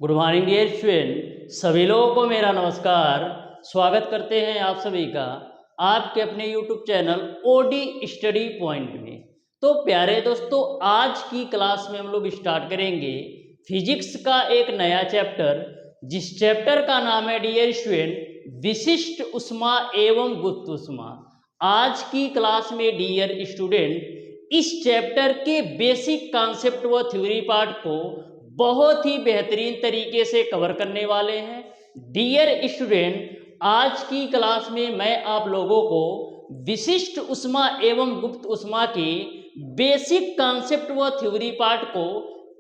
Good morning dear student, सभी लोगों को मेरा नमस्कार। स्वागत करते हैं आप सभी का आपके अपने YouTube channel OD study point में। तो प्यारे दोस्तों, आज की क्लास में हम लोग स्टार्ट करेंगे फिजिक्स का एक नया चैप्टर, जिस चैप्टर का नाम है डियर स्टूडेंट विशिष्ट ऊष्मा एवं गुप्त ऊष्मा। आज की क्लास में डियर स्टूडेंट इस चैप्टर के बेसिक कॉन्सेप्ट व थ्योरी पार्ट को बहुत ही बेहतरीन तरीके से कवर करने वाले हैं। डियर स्टूडेंट, आज की क्लास में मैं आप लोगों को विशिष्ट ऊष्मा एवं गुप्त ऊष्मा के बेसिक कॉन्सेप्ट व थ्योरी पार्ट को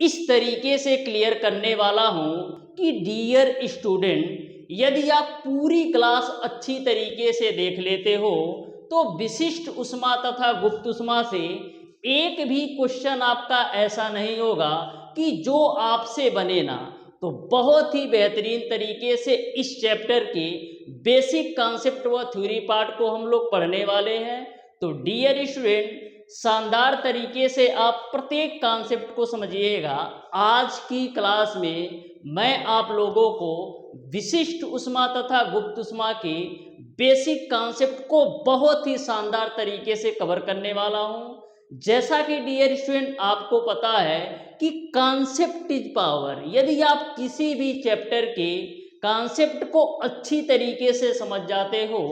इस तरीके से क्लियर करने वाला हूं कि डियर स्टूडेंट, यदि आप पूरी क्लास अच्छी तरीके से देख लेते हो तो विशिष्ट ऊष्मा तथा गुप्त ऊष्मा से एक भी क्वेश्चन आपका ऐसा नहीं होगा कि जो आपसे बने ना। तो बहुत ही बेहतरीन तरीके से इस चैप्टर के बेसिक कॉन्सेप्ट व थ्योरी पार्ट को हम लोग पढ़ने वाले हैं। तो डियर स्टूडेंट, शानदार तरीके से आप प्रत्येक कॉन्सेप्ट को समझिएगा। आज की क्लास में मैं आप लोगों को विशिष्ट ऊष्मा तथा गुप्त ऊष्मा के बेसिक कॉन्सेप्ट को बहुत ही शानदार तरीके से कवर करने वाला हूं। जैसा कि डियर स्टूडेंट आपको पता है कि कॉन्सेप्ट इज पावर। यदि आप किसी भी चैप्टर के कॉन्सेप्ट को अच्छी तरीके से समझ जाते हो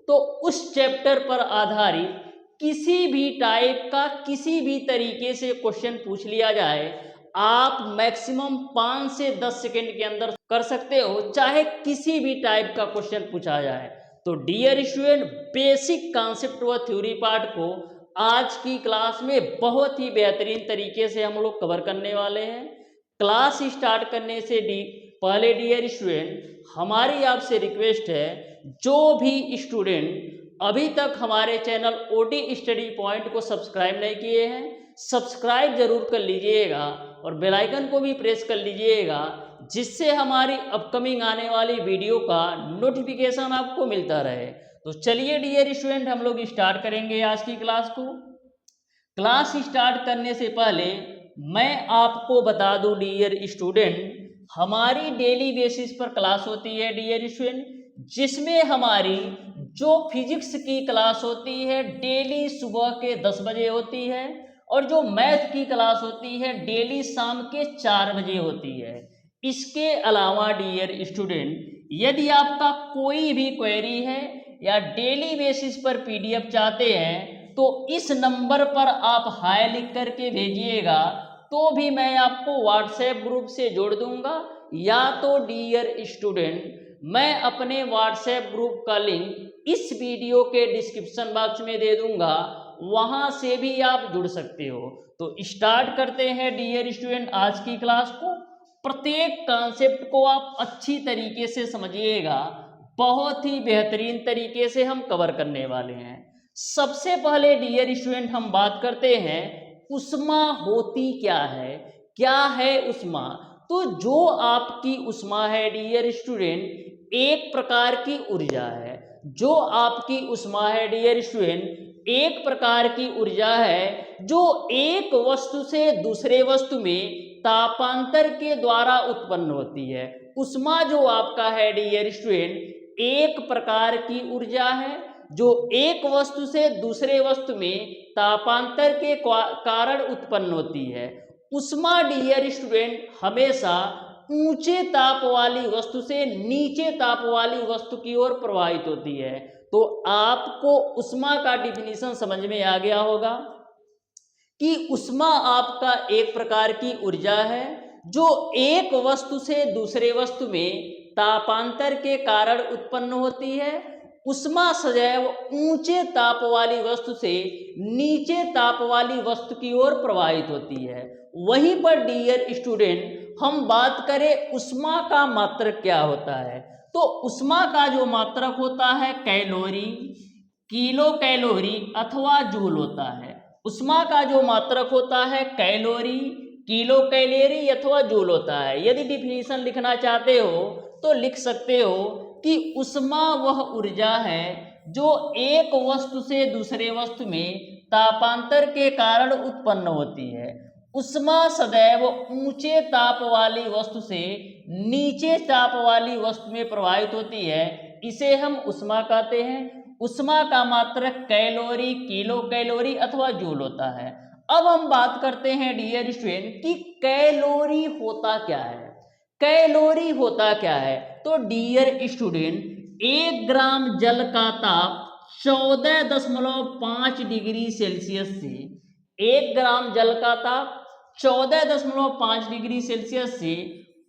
तो उस चैप्टर पर आधारित किसी भी टाइप का किसी भी तरीके से क्वेश्चन पूछ लिया जाए, आप मैक्सिमम 5 से 10 सेकंड के अंदर कर सकते हो, चाहे किसी भी टाइप का क्वेश्चन पूछा जाए। तो डियर स्टूडेंट, बेसिक कॉन्सेप्ट व थ्योरी पार्ट को आज की क्लास में बहुत ही बेहतरीन तरीके से हम लोग कवर करने वाले हैं। क्लास स्टार्ट करने से पहले डियर स्टूडेंट, हमारी आपसे रिक्वेस्ट है, जो भी स्टूडेंट अभी तक हमारे चैनल ओडी स्टडी पॉइंट को सब्सक्राइब नहीं किए हैं, सब्सक्राइब जरूर कर लीजिएगा और बेल आइकन को भी प्रेस कर लीजिएगा, जिससे हमारी अपकमिंग आने वाली वीडियो का नोटिफिकेशन आपको मिलता रहे। तो चलिए डियर स्टूडेंट, हम लोग स्टार्ट करेंगे आज की क्लास को। क्लास स्टार्ट करने से पहले मैं आपको बता दूं डियर स्टूडेंट, हमारी डेली बेसिस पर क्लास होती है डियर स्टूडेंट, जिसमें हमारी जो फिजिक्स की क्लास होती है डेली सुबह के 10 बजे होती है और जो मैथ की क्लास होती है डेली शाम के 4 बजे होती है। इसके अलावा डियर स्टूडेंट, यदि आपका कोई भी क्वेरी है या डेली बेसिस पर पीडीएफ चाहते हैं तो इस नंबर पर आप हाय लिख करके भेजिएगा, तो भी मैं आपको व्हाट्सएप ग्रुप से जोड़ दूंगा, या तो डियर स्टूडेंट मैं अपने व्हाट्सएप ग्रुप का लिंक इस वीडियो के डिस्क्रिप्शन बॉक्स में दे दूंगा, वहां से भी आप जुड़ सकते हो। तो स्टार्ट करते हैं डियर स्टूडेंट आज की क्लास को। प्रत्येक कॉन्सेप्ट को आप अच्छी तरीके से समझिएगा, बहुत ही बेहतरीन तरीके से हम कवर करने वाले हैं। सबसे पहले डियर स्टूडेंट हम बात करते हैं ऊष्मा होती क्या है ऊष्मा। तो जो आपकी ऊष्मा है डियर स्टूडेंट, एक प्रकार की ऊर्जा है। जो आपकी ऊष्मा है डियर स्टूडेंट, एक प्रकार की ऊर्जा है जो एक वस्तु से दूसरे वस्तु में तापांतर के द्वारा उत्पन्न होती है। ऊष्मा जो आपका है डियर स्टूडेंट, एक प्रकार की ऊर्जा है जो एक वस्तु से दूसरे वस्तु में तापांतर के कारण उत्पन्न होती है। ऊष्मा डियर स्टूडेंट हमेशा ऊंचे ताप वाली वस्तु से नीचे ताप वाली वस्तु की ओर प्रवाहित होती है। तो आपको ऊष्मा का डिफिनीशन समझ में आ गया होगा कि ऊष्मा आपका एक प्रकार की ऊर्जा है जो एक वस्तु से दूसरे वस्तु में तापांतर के कारण उत्पन्न होती है। ऊष्मा सदैव ऊंचे ताप वाली वस्तु से नीचे ताप वाली वस्तु की ओर प्रवाहित होती है। वहीं पर डियर स्टूडेंट, हम बात करें ऊष्मा का मात्रक क्या होता है, तो ऊष्मा का जो मात्रक होता है कैलोरी, किलो कैलोरी अथवा जूल होता है। ऊष्मा का जो मात्रक होता है कैलोरी, किलो कैलोरी अथवा जूल होता है। यदि डिफिनीशन लिखना चाहते हो तो लिख सकते हो कि ऊष्मा वह ऊर्जा है जो एक वस्तु से दूसरे वस्तु में तापांतर के कारण उत्पन्न होती है। उष्मा सदैव ऊंचे ताप वाली वस्तु से नीचे ताप वाली वस्तु में प्रवाहित होती है, इसे हम उष्मा कहते हैं। उष्मा का मात्रक कैलोरी, किलो कैलोरी अथवा जूल होता है। अब हम बात करते हैं डियर स्टूडेंट कि कैलोरी होता क्या है। कैलोरी होता क्या है? तो डियर स्टूडेंट, 1 ग्राम जल का ताप 14.5 डिग्री सेल्सियस से 1 ग्राम जल का ताप 14.5 डिग्री सेल्सियस से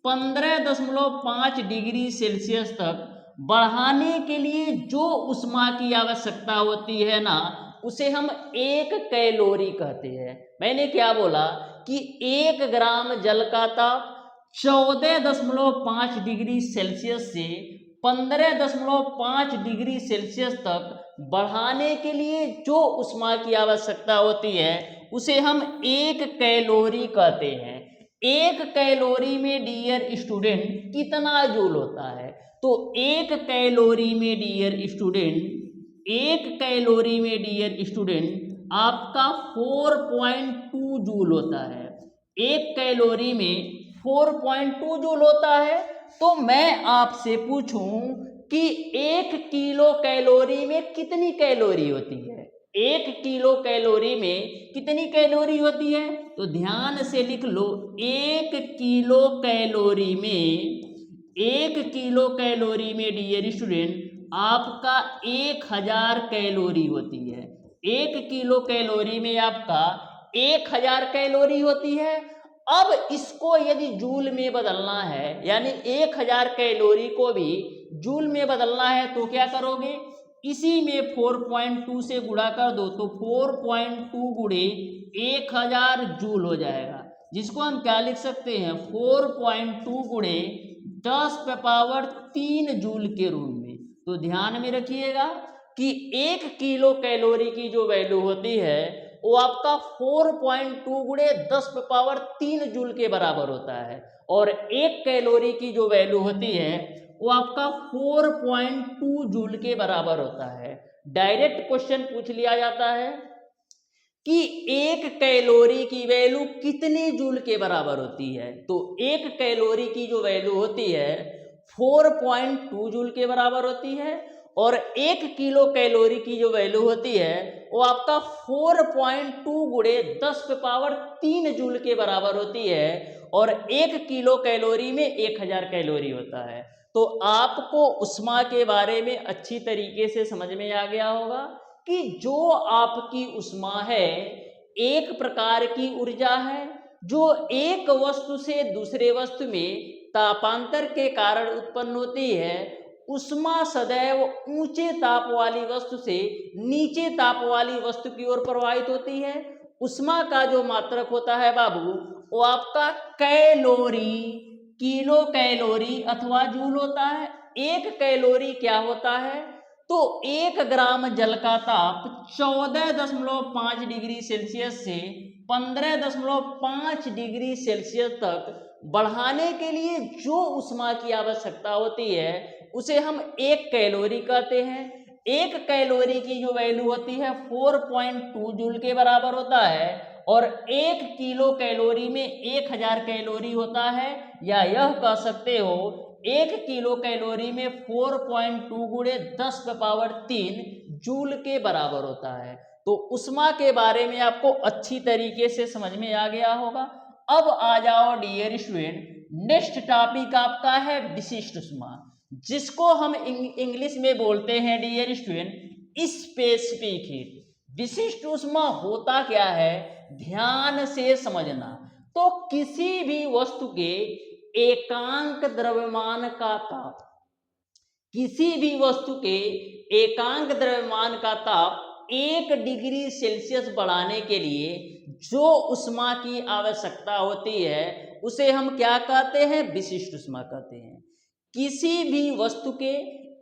15.5 डिग्री सेल्सियस तक बढ़ाने के लिए जो ऊष्मा की आवश्यकता होती है ना, उसे हम 1 कैलोरी कहते हैं। मैंने क्या बोला कि 1 ग्राम जल का ताप 14.5 डिग्री सेल्सियस से 15.5 डिग्री सेल्सियस तक बढ़ाने के लिए जो ऊष्मा की आवश्यकता होती है, उसे हम 1 कैलोरी कहते हैं। 1 कैलोरी में डियर स्टूडेंट कितना जूल होता है? तो 1 कैलोरी में डियर स्टूडेंट, 1 कैलोरी में डियर स्टूडेंट आपका 4.2 जूल होता है। 1 कैलोरी में 4.2 जूल होता है। तो मैं आपसे पूछूं कि 1 किलो कैलोरी में कितनी कैलोरी होती है? 1 किलो कैलोरी में कितनी कैलोरी होती है? तो ध्यान से लिख लो, 1 किलो कैलोरी में, 1 किलो कैलोरी में डियर स्टूडेंट आपका 1000 कैलोरी होती है। 1 किलो कैलोरी में आपका 1000 कैलोरी होती है। अब इसको यदि जूल में बदलना है, यानी 1000 कैलोरी को भी जूल में बदलना है, तो क्या करोगे? इसी में 4.2 से गुणा कर दो, तो 4.2 गुणे 1000 जूल हो जाएगा, जिसको हम क्या लिख सकते हैं? 4.2 गुणे 10⁻³ जूल के रूप में। तो ध्यान में रखिएगा कि 1 किलो कैलोरी की जो वैल्यू होती है वो आपका 4.2 गुणे 10⁻³ जूल के बराबर होता है, और 1 कैलोरी की जो वैल्यू होती है वो आपका 4.2 जूल के बराबर होता है। डायरेक्ट क्वेश्चन पूछ लिया जाता है कि 1 कैलोरी की वैल्यू कितने जूल के बराबर होती है? तो 1 कैलोरी की जो वैल्यू होती है 4.2 जूल के बराबर होती है, और 1 किलो कैलोरी की जो वैल्यू होती है वो आपका 4.2 गुणे 10⁻³ जूल के बराबर होती है, और 1 किलो कैलोरी में 1000 कैलोरी होता है। तो आपको उष्मा के बारे में अच्छी तरीके से समझ में आ गया होगा कि जो आपकी उष्मा है एक प्रकार की ऊर्जा है जो एक वस्तु से दूसरे वस्तु में तापांतर के कारण उत्पन्न होती है। उष्मा सदैव ऊंचे ताप वाली वस्तु से नीचे ताप वाली वस्तु की ओर प्रवाहित होती है। उष्मा का जो मात्रक होता है बाबू, वो आपका कैलोरी, किलो कैलोरी अथवा जूल होता है। 1 कैलोरी क्या होता है? तो 1 ग्राम जल का ताप 14.5 डिग्री सेल्सियस से 15.5 डिग्री सेल्सियस तक बढ़ाने के लिए जो उष्मा की आवश्यकता होती है उसे हम 1 कैलोरी कहते हैं। 1 कैलोरी की जो वैल्यू होती है 4.2 जूल के बराबर होता है, और 1 किलो कैलोरी में 1000 कैलोरी होता है, या यह कह सकते हो 1 किलो कैलोरी में 4.2 गुणे 10⁻³ जूल के बराबर होता है। तो उष्मा के बारे में आपको अच्छी तरीके से समझ में आ गया होगा। अब आ जाओ डियर स्टूडेंट, नेक्स्ट टॉपिक आपका है विशिष्ट उष्मा, जिसको हम इंग्लिश में बोलते हैं डियर स्टूडेंट स्पेसिफिक हीट। विशिष्ट उष्मा होता क्या है, ध्यान से समझना। तो किसी भी वस्तु के एकांक द्रव्यमान का ताप, किसी भी वस्तु के एकांक द्रव्यमान का ताप 1 डिग्री सेल्सियस बढ़ाने के लिए जो उष्मा की आवश्यकता होती है उसे हम क्या कहते हैं? विशिष्ट उष्मा कहते हैं। किसी भी वस्तु के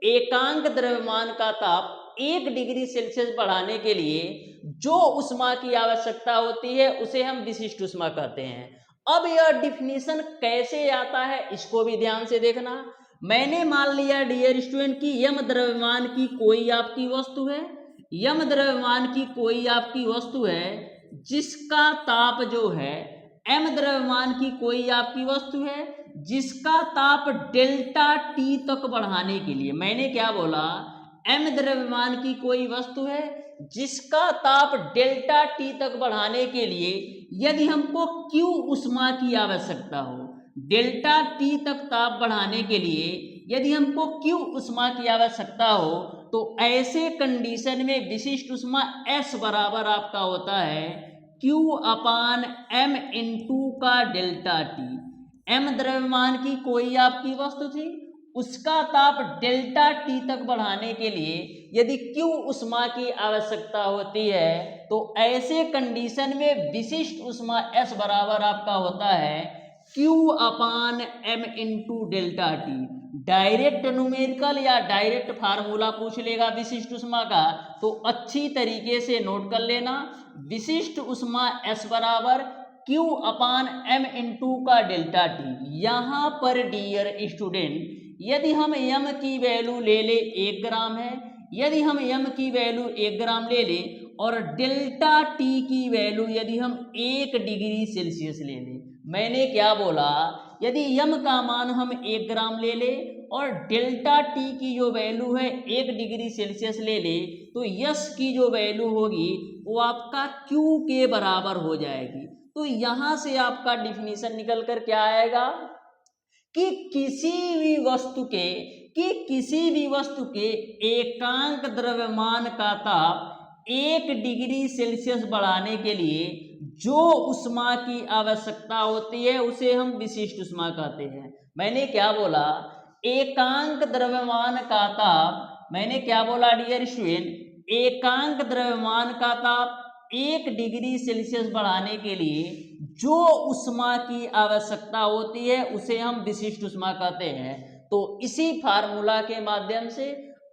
एकांक द्रव्यमान का ताप 1 डिग्री सेल्सियस बढ़ाने के लिए जो उष्मा की आवश्यकता होती है उसे हम विशिष्ट उष्मा कहते हैं। अब यह डिफिनीशन कैसे आता है इसको भी ध्यान से देखना। मैंने मान लिया डियर स्टूडेंट कि यम द्रव्यमान की कोई आपकी वस्तु है, यम द्रव्यमान की कोई आपकी वस्तु है जिसका ताप जो है m द्रव्यमान की कोई आपकी वस्तु है जिसका ताप डेल्टा टी तक बढ़ाने के लिए, मैंने क्या बोला, m द्रव्यमान की कोई वस्तु है जिसका ताप डेल्टा टी तक बढ़ाने के लिए यदि हमको Q उष्मा की आवश्यकता हो, डेल्टा टी तक ताप बढ़ाने के लिए यदि हमको Q उष्मा की आवश्यकता हो, तो ऐसे कंडीशन में विशिष्ट उष्मा S बराबर आपका होता है Q अपान M इंटू का डेल्टा टी। M द्रव्यमान की कोई आपकी वस्तु थी, उसका ताप डेल्टा टी तक बढ़ाने के लिए यदि Q उष्मा की आवश्यकता होती है, तो ऐसे कंडीशन में विशिष्ट उष्मा S बराबर आपका होता है Q अपान M into delta T. Direct numerical या डायरेक्ट फार्मूला पूछ लेगा विशिष्ट उष्मा का, तो अच्छी तरीके से नोट कर लेना। विशिष्ट उष्मा S बराबर Q अपान M इंटू का डेल्टा टी। यहाँ पर डियर स्टूडेंट यदि हम m की वैल्यू ले ले 1 ग्राम है, यदि हम m की वैल्यू 1 ग्राम ले ले और डेल्टा t की वैल्यू यदि हम 1 डिग्री सेल्सियस ले लें, मैंने क्या बोला, यदि m का मान हम 1 ग्राम ले ले और डेल्टा t की जो वैल्यू है 1 डिग्री सेल्सियस ले ले, तो यस की जो वैल्यू होगी वो आपका q के बराबर हो जाएगी। तो यहाँ से आपका डिफिनीशन निकल कर क्या आएगा कि किसी भी वस्तु के एकांक द्रव्यमान का ताप 1 डिग्री सेल्सियस बढ़ाने के लिए जो उष्मा की आवश्यकता होती है उसे हम विशिष्ट उष्मा कहते हैं। मैंने क्या बोला, एकांक द्रव्यमान का ताप, मैंने क्या बोला डियर स्टूडेंट, एकांक द्रव्यमान का ताप 1 डिग्री सेल्सियस बढ़ाने के लिए जो उष्मा की आवश्यकता होती है उसे हम विशिष्ट उष्मा कहते हैं। तो इसी फार्मूला के माध्यम से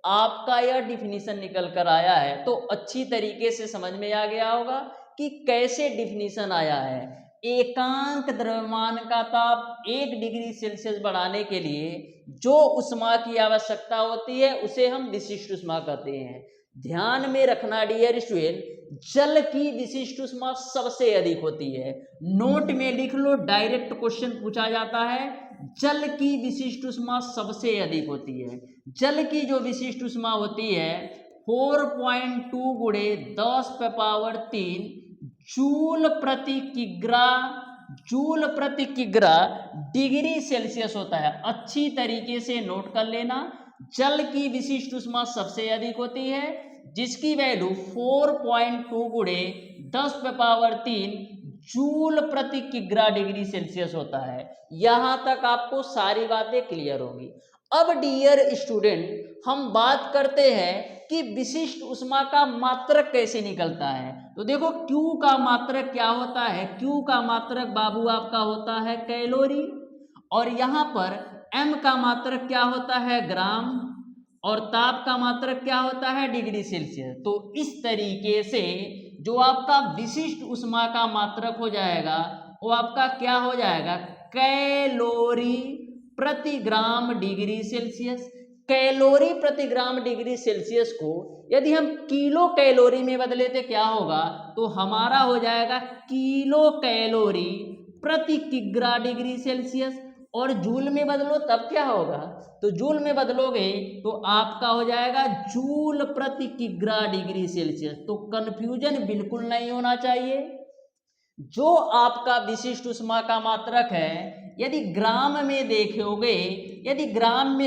आपका यह डिफिनीशन निकल कर आया है। तो अच्छी तरीके से समझ में आ गया होगा कि कैसे डिफिनीशन आया है। एकांक द्रव्यमान का ताप 1 डिग्री सेल्सियस बढ़ाने के लिए जो उष्मा की आवश्यकता होती है उसे हम विशिष्ट उष्मा कहते हैं। ध्यान में रखना डियर स्टूडेंट, जल की विशिष्ट उष्मा सबसे अधिक होती है। नोट में लिख लो, डायरेक्ट क्वेश्चन पूछा जाता है, जल की विशिष्ट उष्मा सबसे अधिक होती है। जल की जो विशिष्ट उष्मा होती है 4.2 गुणे 10⁻³ जूल प्रति किग्रा डिग्री सेल्सियस होता है। अच्छी तरीके से नोट कर लेना, जल की विशिष्ट उष्मा सबसे अधिक होती है जिसकी वैल्यू 4.2 गुणे 10⁻³ जूल प्रति किग्रा डिग्री सेल्सियस होता है। यहां तक आपको सारी बातें क्लियर होंगी। अब डियर स्टूडेंट हम बात करते हैं कि विशिष्ट उष्मा का मात्रक कैसे निकलता है। तो देखो Q का मात्रक क्या होता है, Q का मात्रक बाबू आपका होता है कैलोरी, और यहाँ पर M का मात्रक क्या होता है ग्राम, और ताप का मात्रक क्या होता है डिग्री सेल्सियस। तो इस तरीके से जो आपका विशिष्ट उष्मा का मात्रक हो जाएगा वो आपका क्या हो जाएगा, कैलोरी प्रति ग्राम डिग्री सेल्सियस। कैलोरी प्रति ग्राम डिग्री सेल्सियस को यदि हम किलो कैलोरी में बदले तो क्या होगा, तो हमारा हो जाएगा किलो कैलोरी प्रति किग्रा डिग्री सेल्सियस। और जूल में बदलो तब क्या होगा, तो जूल में बदलोगे तो आपका हो जाएगा जूल प्रति किग्रा डिग्री सेल्सियस। तो कंफ्यूजन बिल्कुल नहीं होना चाहिए। जो आपका विशिष्ट उष्मा का मात्रक है यदि ग्राम में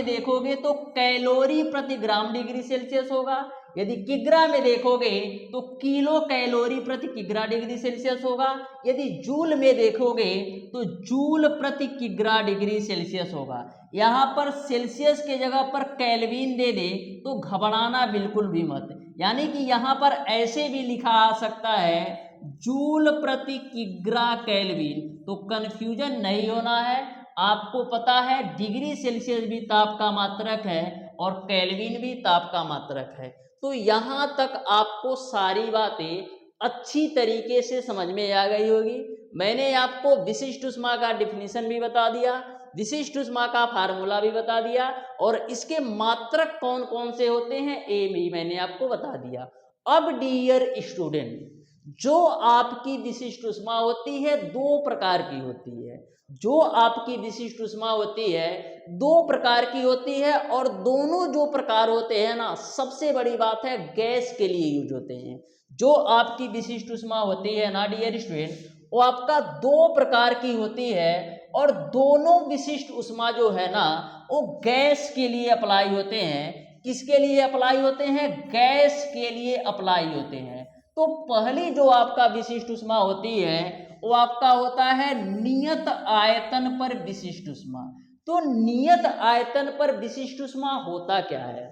देखोगे तो कैलोरी प्रति ग्राम डिग्री सेल्सियस होगा, यदि किग्रा में देखोगे तो किलो कैलोरी प्रति किग्रा डिग्री सेल्सियस होगा, यदि जूल में देखोगे तो जूल प्रति किग्रा डिग्री सेल्सियस होगा। यहाँ पर सेल्सियस के जगह पर केल्विन दे दे तो घबराना बिल्कुल भी मत, यानी कि यहाँ पर ऐसे भी लिखा आ सकता है जूल प्रति किग्रा केल्विन। तो कंफ्यूजन नहीं होना है, आपको पता है डिग्री सेल्सियस भी ताप का मात्रक है और केल्विन भी ताप का मात्रक है। तो यहाँ तक आपको सारी बातें अच्छी तरीके से समझ में आ गई होगी। मैंने आपको विशिष्ट उष्मा का डिफिनीशन भी बता दिया, विशिष्ट उष्मा का फार्मूला भी बता दिया, और इसके मात्रक कौन कौन से होते हैं ये भी मैंने आपको बता दिया। अब डियर स्टूडेंट जो आपकी विशिष्ट ऊष्मा होती है दो प्रकार की होती है, जो आपकी विशिष्ट ऊष्मा होती है दो प्रकार की होती है, और दोनों जो प्रकार होते हैं ना, सबसे बड़ी बात है गैस के लिए यूज होते हैं। जो आपकी विशिष्ट ऊष्मा होती है ना डियर स्टूडेंट, वो आपका दो प्रकार की होती है, और दोनों विशिष्ट ऊष्मा जो है ना वो गैस के लिए अप्लाई होते हैं। किसके लिए अप्लाई होते हैं? गैस के लिए अप्लाई होते हैं। तो पहली जो आपका विशिष्ट ऊष्मा होती है वो आपका होता है नियत आयतन पर विशिष्ट ऊष्मा। तो नियत आयतन पर विशिष्ट ऊष्मा होता क्या है?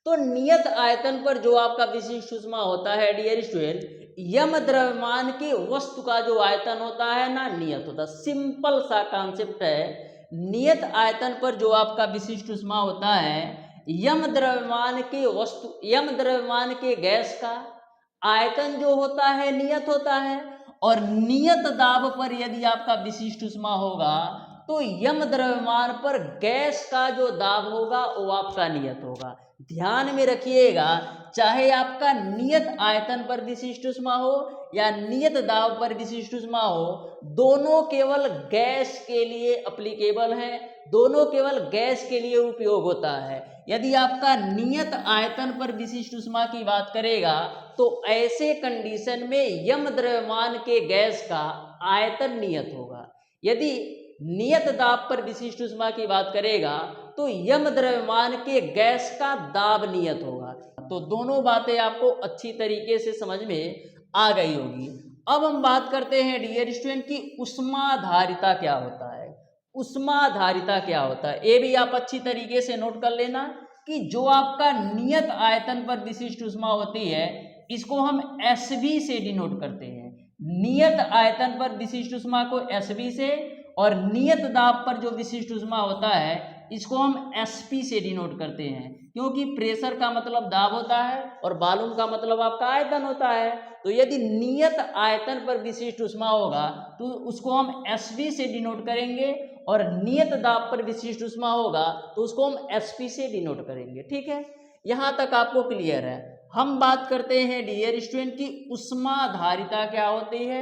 तो नियत आयतन पर जो आपका विशिष्ट ऊष्मा होता है डियर स्टूडेंट, यम द्रव्यमान की वस्तु का जो आयतन होता है ना नियत होता है। सिंपल सा कॉन्सेप्ट है। नियत आयतन पर जो आपका विशिष्ट ऊष्मा होता है, यम द्रव्यमान की वस्तु, यम द्रव्यमान के गैस का आयतन जो होता है नियत होता है, और नियत दाब पर यदि आपका विशिष्ट ऊष्मा होगा तो यम द्रव्यमान पर गैस का जो दाब होगा वो आपका नियत होगा। ध्यान में रखिएगा, चाहे आपका नियत आयतन पर विशिष्ट ऊष्मा हो या नियत दाब पर विशिष्ट ऊष्मा हो, दोनों केवल गैस के लिए एप्लीकेबल है, दोनों केवल गैस के लिए उपयोग होता है। यदि आपका नियत आयतन पर विशिष्ट ऊष्मा की बात करेगा तो ऐसे कंडीशन में यम द्रव्यमान के गैस का आयतन नियत होगा। यदि नियत दाब पर विशिष्ट ऊष्मा की बात करेगा तो यम द्रव्यमान के गैस का दाब नियत होगा। तो दोनों बातें आपको अच्छी तरीके से समझ में आ गई होगी। अब हम बात करते हैं डियर स्टूडेंट की ऊष्माधारिता क्या होता है। ऊष्माधारिता क्या होता है ये भी आप अच्छी तरीके से नोट कर लेना कि जो आपका नियत आयतन पर विशिष्ट ऊष्मा होती है इसको हम एसवी से डिनोट करते हैं। नियत आयतन पर विशिष्ट ऊष्मा को एसवी से, और नियत दाब पर जो विशिष्ट ऊष्मा होता है इसको हम एसपी से डिनोट करते हैं, क्योंकि प्रेशर का मतलब दाब होता है और वॉल्यूम का मतलब आपका आयतन होता है। तो यदि नियत आयतन पर विशिष्ट ऊष्मा होगा तो उसको हम एसवी से डिनोट करेंगे, और नियत दाब पर विशिष्ट ऊष्मा होगा तो उसको हम एसपी से डिनोट करेंगे। ठीक है, यहाँ तक आपको क्लियर है। हम बात करते हैं डियर स्टूडेंट की ऊष्माधारिता क्या होती है,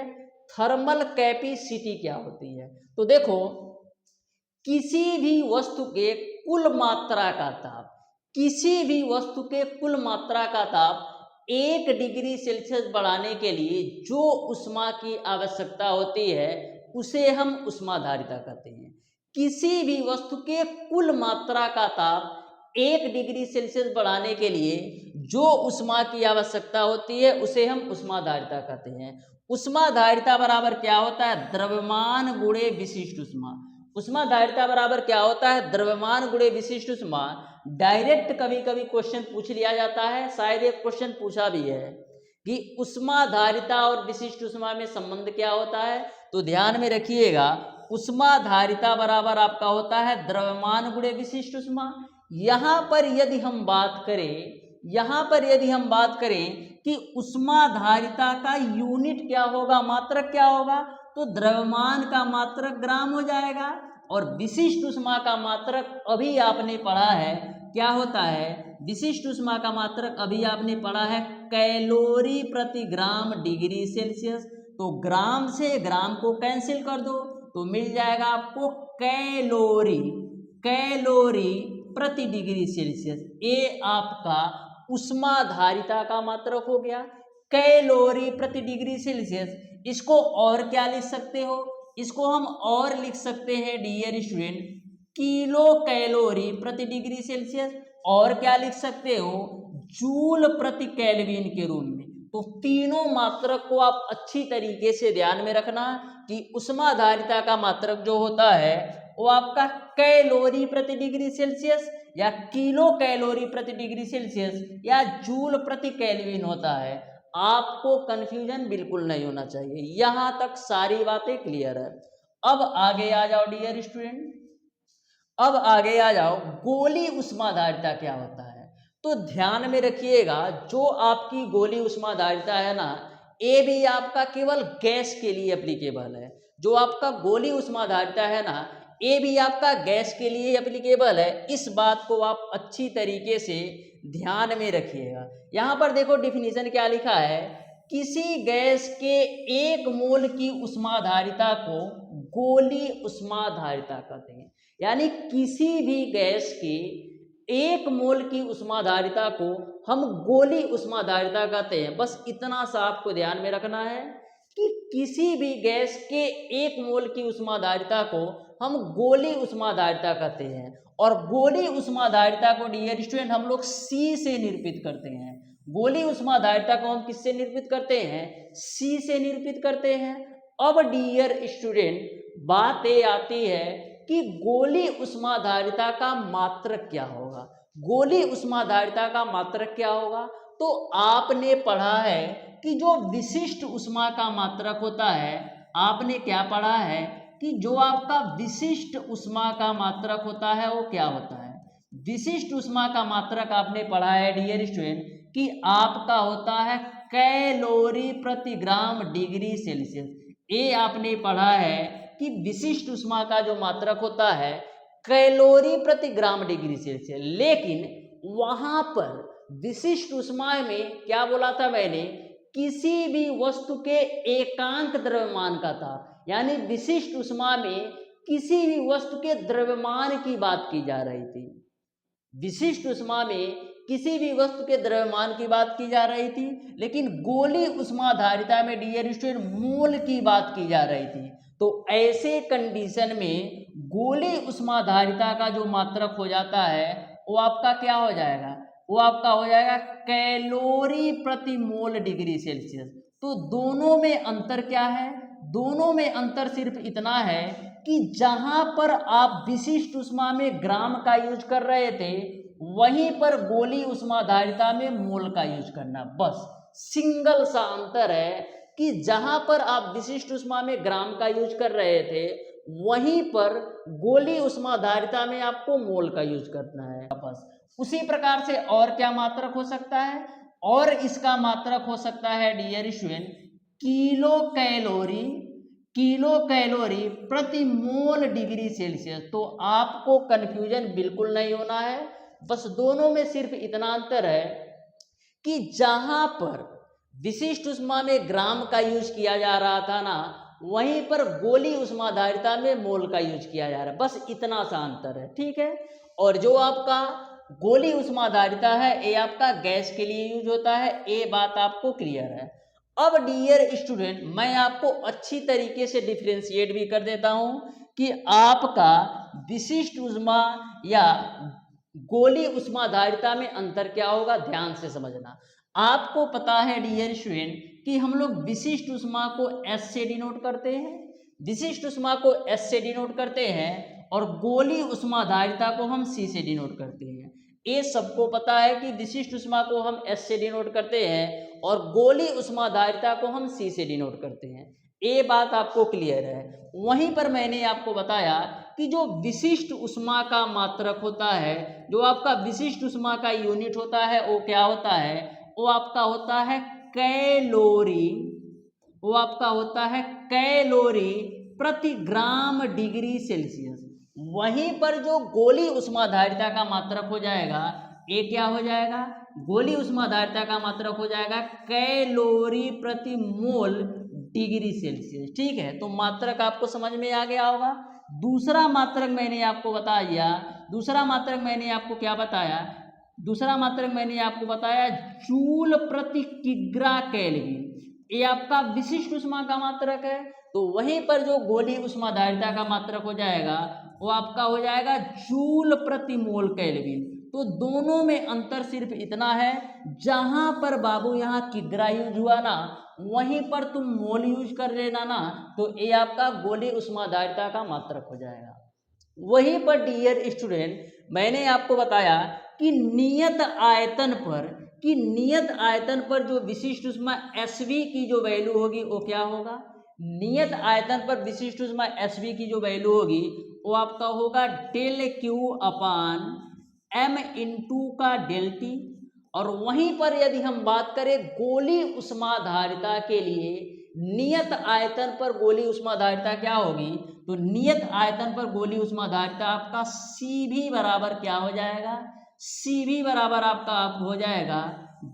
थर्मल कैपेसिटी क्या होती है। तो देखो, किसी भी वस्तु के कुल मात्रा का ताप, किसी भी वस्तु के कुल मात्रा का ताप 1 डिग्री सेल्सियस बढ़ाने के लिए जो ऊष्मा की आवश्यकता होती है उसे हम ऊष्माधारिता कहते हैं। किसी भी वस्तु के कुल मात्रा का ताप 1 डिग्री सेल्सियस बढ़ाने के लिए जो ऊष्मा की आवश्यकता होती है उसे हम ऊष्माधारिता कहते हैं। ऊष्माधारिता बराबर क्या होता है? द्रव्यमान गुणे विशिष्ट ऊष्मा। ऊष्माधारिता बराबर क्या होता है? द्रव्यमान गुणे विशिष्ट ऊष्मा। डायरेक्ट कभी कभी क्वेश्चन पूछ लिया जाता है, शायद एक क्वेश्चन पूछा भी है कि ऊष्माधारिता और विशिष्ट ऊष्मा में संबंध क्या होता है। तो ध्यान में रखिएगा, ऊष्माधारिता बराबर आपका होता है द्रव्यमान गुणे विशिष्ट ऊष्मा। यहाँ पर यदि हम बात करें, यहाँ पर यदि हम बात करें कि ऊष्माधारिता का यूनिट क्या होगा, मात्रक क्या होगा, तो द्रव्यमान का मात्रक ग्राम हो जाएगा, और विशिष्ट ऊष्मा का मात्रक अभी आपने पढ़ा है क्या होता है, विशिष्ट ऊष्मा का मात्रक अभी आपने पढ़ा है कैलोरी प्रति ग्राम डिग्री सेल्सियस। तो ग्राम से ग्राम को कैंसिल कर दो तो मिल जाएगा आपको कैलोरी, कैलोरी प्रति डिग्री सेल्सियस। ये आपका ऊष्माधारिता का मात्रक हो गया, कैलोरी प्रति डिग्री सेल्सियस। इसको और क्या लिख सकते हो? इसको हम और लिख सकते हैं डियर स्टूडेंट किलो कैलोरी प्रति डिग्री सेल्सियस, और क्या लिख सकते हो? जूल प्रति केल्विन के रूप में। तो तीनों मात्रक को आप अच्छी तरीके से ध्यान में रखना कि ऊष्माधारिता का मात्रक जो होता है वो आपका कैलोरी प्रति डिग्री सेल्सियस या किलो कैलोरी प्रति डिग्री सेल्सियस या जूल प्रति केल्विन होता है। आपको कंफ्यूजन बिल्कुल नहीं होना चाहिए, यहां तक सारी बातें क्लियर है। अब आगे आ जाओ डियर स्टूडेंट, अब आगे आ जाओ, गोली ऊष्माधारिता क्या होता है। तो ध्यान में रखिएगा, जो आपकी गोली ऊष्माधारिता है ना, ये भी आपका केवल गैस के लिए एप्लीकेबल है। जो आपका गोली ऊष्माधारिता है ना, ये भी आपका गैस के लिए एप्लीकेबल है। इस बात को आप अच्छी तरीके से ध्यान में रखिएगा। यहाँ पर देखो डिफिनीशन क्या लिखा है, किसी गैस के 1 मोल की ऊष्माधारिता को गोली ऊष्माधारिता कहते हैं। यानी किसी भी गैस के 1 मोल की ऊष्माधारिता को हम गोली ऊष्माधारिता कहते हैं। बस इतना सा आपको ध्यान में रखना है कि किसी भी गैस के 1 मोल की ऊष्माधारिता को हम गोली ऊष्माधारिता कहते हैं। और गोली ऊष्माधारिता को डियर स्टूडेंट हम लोग C से निरूपित करते हैं। गोली ऊष्माधारिता को हम किससे निरूपित करते हैं? C से निरूपित करते हैं। अब डियर स्टूडेंट बात ये आती है कि गोली ऊष्माधारिता का मात्रक क्या होगा। गोली ऊष्माधारिता का मात्रक क्या होगा? तो आपने पढ़ा है कि जो विशिष्ट ऊष्मा का मात्रक होता है, आपने क्या पढ़ा है कि जो आपका विशिष्ट ऊष्मा का मात्रक होता है वो क्या होता है? विशिष्ट ऊष्मा का मात्रक आपने पढ़ा है डियर स्टूडेंट कि आपका होता है कैलोरी प्रति ग्राम डिग्री सेल्सियस। ये आपने पढ़ा है कि विशिष्ट ऊष्मा का जो मात्रक होता है कैलोरी प्रति ग्राम डिग्री सेल्सियस। लेकिन वहां पर विशिष्ट ऊष्मा में क्या बोला था मैंने? किसी भी वस्तु के एकांक द्रव्यमान का था। यानी विशिष्ट ऊष्मा में किसी भी वस्तु के द्रव्यमान की बात की जा रही थी। विशिष्ट ऊष्मा में किसी भी वस्तु के द्रव्यमान की बात की जा रही थी, लेकिन गोली ऊष्माधारिता में डियर स्टूडेंट मोल की बात की जा रही थी। तो ऐसे कंडीशन में गोली ऊष्माधारिता का जो मात्रक हो जाता है वो आपका क्या हो जाएगा? वो आपका हो जाएगा कैलोरी प्रति मोल डिग्री सेल्सियस। तो दोनों में अंतर क्या है? दोनों में अंतर सिर्फ इतना है कि जहां पर आप विशिष्ट ऊष्मा में ग्राम का यूज कर रहे थे वहीं पर गोली ऊष्माधारिता में मोल का यूज करना। बस सिंगल सा अंतर है कि जहां पर आप विशिष्ट ऊष्मा में ग्राम का यूज कर रहे थे वहीं पर गोली ऊष्माधारिता में आपको मोल का यूज करना है। बस उसी प्रकार से और क्या मात्रक हो सकता है? और इसका मात्रक हो सकता है डियर स्टूडेंट किलो कैलोरी प्रति मोल डिग्री सेल्सियस। तो आपको कंफ्यूजन बिल्कुल नहीं होना है। बस दोनों में सिर्फ इतना अंतर है कि जहां पर विशिष्ट ऊष्मा में ग्राम का यूज किया जा रहा था ना, वहीं पर गोली ऊष्माधारिता में मोल का यूज किया जा रहा है। बस इतना सा अंतर है, ठीक है। और जो आपका गोली ऊष्माधारिता है ये आपका गैस के लिए यूज होता है। ये बात आपको क्लियर है। अब डियर स्टूडेंट मैं आपको अच्छी तरीके से डिफरेंशिएट भी कर देता हूं कि आपका विशिष्ट ऊष्मा या गोली ऊष्माधारिता में अंतर क्या होगा। ध्यान से समझना। आपको पता है डियर स्टूडेंट कि हम लोग विशिष्ट ऊष्मा को S से डिनोट करते हैं। विशिष्ट ऊष्मा को S से डिनोट करते हैं और गोली ऊष्माधारिता को हम C से डिनोट करते हैं। ये सबको पता है कि विशिष्ट ऊष्मा को हम S से डिनोट करते हैं और गोली ऊष्माधारिता को हम C से डिनोट करते हैं। ये बात आपको क्लियर है। वहीं पर मैंने आपको बताया कि जो विशिष्ट ऊष्मा का मात्रक होता है, जो आपका विशिष्ट ऊष्मा का यूनिट होता है वो क्या होता है? वो आपका होता है कैलोरी। वो आपका होता है कैलोरी प्रति ग्राम डिग्री सेल्सियस। वहीं पर जो गोली ऊष्माधारिता का मात्रक हो जाएगा ये क्या हो जाएगा? गोली ऊष्माधारिता का मात्रक हो जाएगा कैलोरी प्रति मोल डिग्री सेल्सियस। ठीक है, तो मात्रक आपको समझ में आ गया होगा। दूसरा मात्रक मैंने आपको बता दिया। दूसरा मात्रक मैंने आपको क्या बताया? दूसरा मात्रक मैंने आपको बताया जूल प्रति किग्रा केल्विन। ये आपका विशिष्ट ऊष्मा का मात्रक है। तो वहीं पर जो गोली ऊष्माधारिता का मात्रक हो जाएगा वो आपका हो जाएगा जूल प्रति मोल केल्विन। तो दोनों में अंतर सिर्फ इतना है, जहां पर बाबू यहाँ किग्रा यूज हुआ ना वहीं पर तुम मोल यूज कर लेना ना, तो ये आपका गोली ऊष्माधारिता का मात्रक हो जाएगा। वहीं पर डियर स्टूडेंट मैंने आपको बताया कि नियत आयतन पर जो विशिष्ट ऊष्मा SV की जो वैल्यू होगी वो क्या होगा? नियत आयतन पर विशिष्ट ऊष्मा SV की जो वैल्यू होगी वो आपका होगा डेल Q अपान M इंटू का डेल T। और वहीं पर यदि हम बात करें गोली ऊष्माधारिता के लिए, नियत आयतन पर गोली ऊष्माधारिता क्या होगी? तो नियत आयतन पर गोली ऊष्माधारिता आपका CV बराबर क्या हो जाएगा? CV बराबर आपका हो जाएगा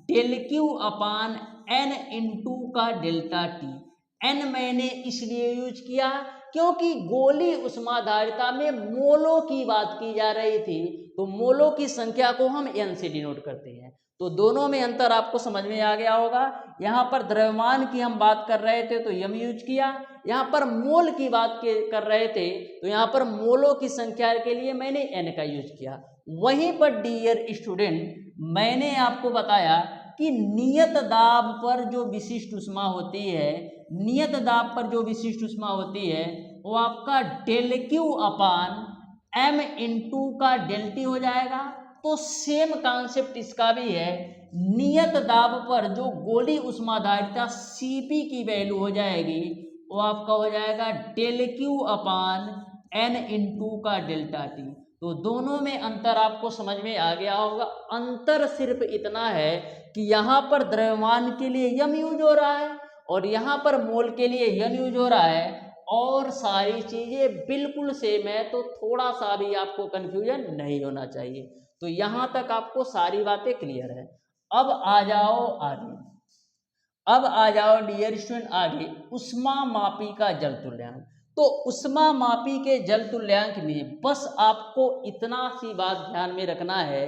डेल Q अपान n इंटू का डेल्टा टी। n मैंने इसलिए यूज किया क्योंकि गोली उष्माधारिता में मोलों की बात की जा रही थी, तो मोलों की संख्या को हम n से डिनोट करते हैं। तो दोनों में अंतर आपको समझ में आ गया होगा। यहाँ पर द्रव्यमान की हम बात कर रहे थे तो m यूज किया, यहाँ पर मोल की बात कर रहे थे तो यहाँ पर मोलों की संख्या के लिए मैंने n का यूज किया। वहीं पर डियर स्टूडेंट, मैंने आपको बताया कि नियत दाब पर जो विशिष्ट ऊष्मा होती है, नियत दाब पर जो विशिष्ट ऊष्मा होती है वो आपका डेल क्यू अपान m इंटू का डेल टी हो जाएगा। तो सेम कॉन्सेप्ट इसका भी है, नियत दाब पर जो गोली उष्माधारिता Cp की वैल्यू हो जाएगी वो आपका हो जाएगा डेल क्यू अपान n इंटू का डेल्टा टी। तो दोनों में अंतर आपको समझ में आ गया होगा। अंतर सिर्फ इतना है कि यहाँ पर द्रव्यमान के लिए m यूज हो रहा है और यहाँ पर मोल के लिए n यूज हो रहा है, और सारी चीजें बिल्कुल सेम है, तो थोड़ा सा भी आपको कंफ्यूजन नहीं होना चाहिए। तो यहाँ तक आपको सारी बातें क्लियर है। अब आ जाओ आगे, अब आ जाओ डियर स्टूडेंट आगे, उष्मा मापी का जल तुल्यांक। तो उष्मा मापी के जल तुल्यांक में बस आपको इतना सी बात ध्यान में रखना है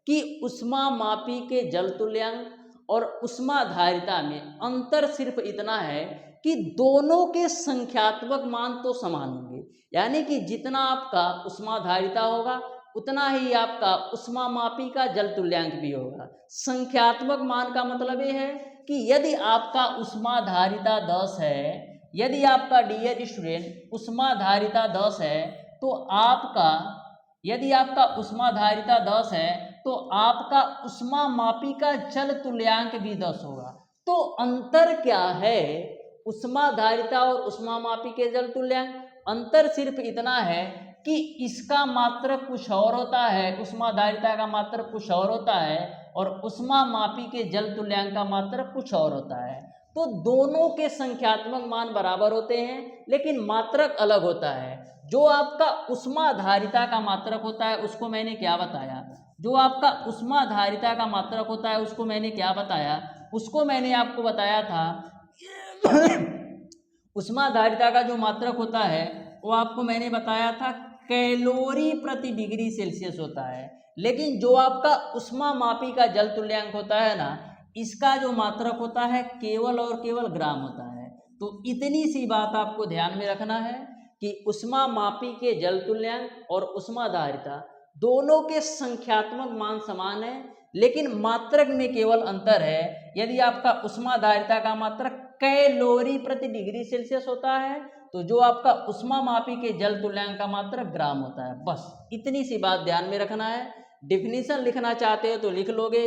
कि उष्मा मापी के जल तुल्यांक और उष्माधारिता में अंतर सिर्फ इतना है कि दोनों के संख्यात्मक मान तो समान होंगे, यानी कि जितना आपका उष्माधारिता होगा उतना ही आपका उष्मा मापी का जल तुल्यांक भी होगा। संख्यात्मक मान का मतलब ये है कि यदि आपका उष्माधारिता 10 है, यदि आपका डियर स्टूडेंट उष्माधारिता 10 है तो आपका, यदि आपका उष्माधारिता 10 है तो आपका उष्मा मापी का जल तुल्यांक भी 10 होगा। तो अंतर क्या है उष्माधारिता और उष्मा मापी के जल तुल्यांक? अंतर सिर्फ इतना है कि इसका मात्रक कुछ और होता है, उष्माधारिता का मात्रक कुछ और होता है और उष्मा मापी के जल तुल्यांक का मात्रक कुछ और होता है। तो दोनों के संख्यात्मक मान बराबर होते हैं लेकिन मात्रक अलग होता है। जो आपका उष्माधारिता का मात्रक होता है उसको मैंने क्या बताया, जो आपका उष्माधारिता का मात्रक होता है उसको मैंने क्या बताया, उसको मैंने आपको बताया था उष्माधारिता का जो मात्रक होता है वो आपको मैंने बताया था कैलोरी प्रति डिग्री सेल्सियस होता है। लेकिन जो आपका उष्मा मापी का जल तुल्यांक होता है ना, इसका जो मात्रक होता है केवल और केवल ग्राम होता है। तो इतनी सी बात आपको ध्यान में रखना है कि उष्मा मापी के जल तुल्यांक और उष्माधारिता दोनों के संख्यात्मक मान समान है लेकिन मात्रक में केवल अंतर है। यदि आपका उष्माधारिता का मात्रक कैलोरी प्रति डिग्री सेल्सियस होता है तो जो आपका उष्मा मापी के जल तुल्यांक का मात्रक ग्राम होता है। बस इतनी सी बात ध्यान में रखना है। डिफिनीशन लिखना चाहते हो तो लिख लोगे।